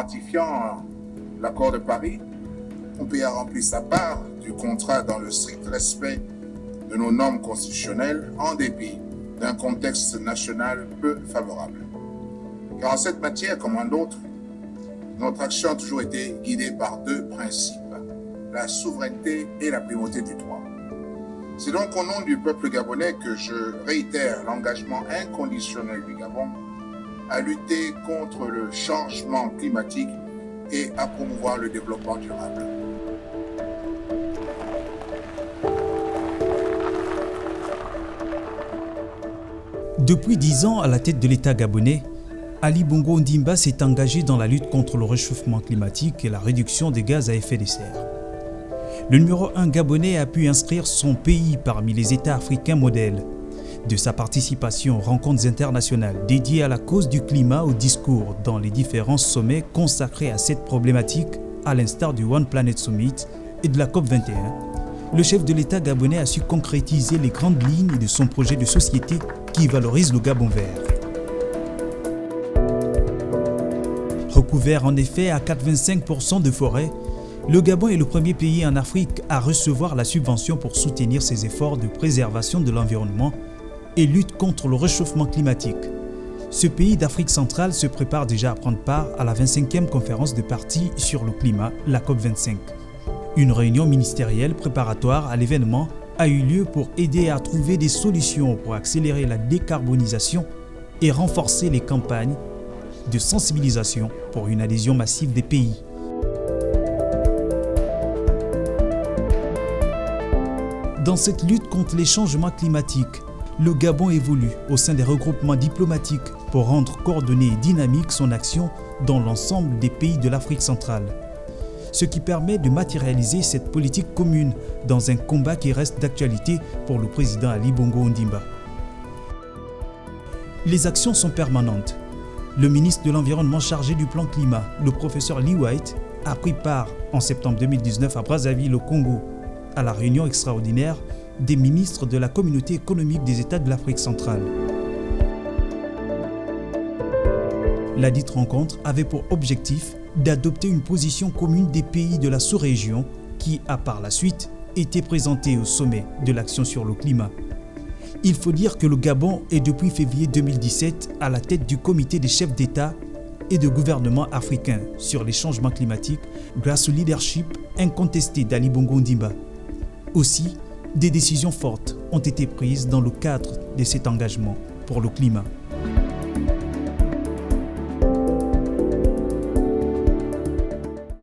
ratifiant l'accord de Paris, mon pays a rempli sa part du contrat dans le strict respect de nos normes constitutionnelles en dépit d'un contexte national peu favorable. Car en cette matière, comme en d'autres, notre action a toujours été guidée par deux principes, la souveraineté et la primauté du droit. C'est donc au nom du peuple gabonais que je réitère l'engagement inconditionnel du Gabon à lutter contre le changement climatique et à promouvoir le développement durable. Depuis 10 ans à la tête de l'État gabonais, Ali Bongo Ondimba s'est engagé dans la lutte contre le réchauffement climatique et la réduction des gaz à effet de serre. Le numéro 1 gabonais a pu inscrire son pays parmi les États africains modèles. De sa participation aux rencontres internationales dédiées à la cause du climat au discours dans les différents sommets consacrés à cette problématique, à l'instar du One Planet Summit et de la COP21, le chef de l'État gabonais a su concrétiser les grandes lignes de son projet de société qui valorise le Gabon vert. Recouvert en effet à 85% de forêts, le Gabon est le premier pays en Afrique à recevoir la subvention pour soutenir ses efforts de préservation de l'environnement et lutte contre le réchauffement climatique. Ce pays d'Afrique centrale se prépare déjà à prendre part à la 25e conférence de parties sur le climat, la COP25. Une réunion ministérielle préparatoire à l'événement a eu lieu pour aider à trouver des solutions pour accélérer la décarbonisation et renforcer les campagnes de sensibilisation pour une adhésion massive des pays. Dans cette lutte contre les changements climatiques, le Gabon évolue au sein des regroupements diplomatiques pour rendre coordonnée et dynamique son action dans l'ensemble des pays de l'Afrique centrale. Ce qui permet de matérialiser cette politique commune dans un combat qui reste d'actualité pour le président Ali Bongo Ondimba. Les actions sont permanentes. Le ministre de l'Environnement chargé du plan climat, le professeur Lee White, a pris part en septembre 2019 à Brazzaville au Congo à la réunion extraordinaire des ministres de la Communauté économique des États de l'Afrique centrale. La dite rencontre avait pour objectif d'adopter une position commune des pays de la sous-région qui a par la suite été présentée au sommet de l'action sur le climat. Il faut dire que le Gabon est depuis février 2017 à la tête du comité des chefs d'État et de gouvernement africains sur les changements climatiques grâce au leadership incontesté d'Ali Bongo Ondimba. Aussi, des décisions fortes ont été prises dans le cadre de cet engagement pour le climat.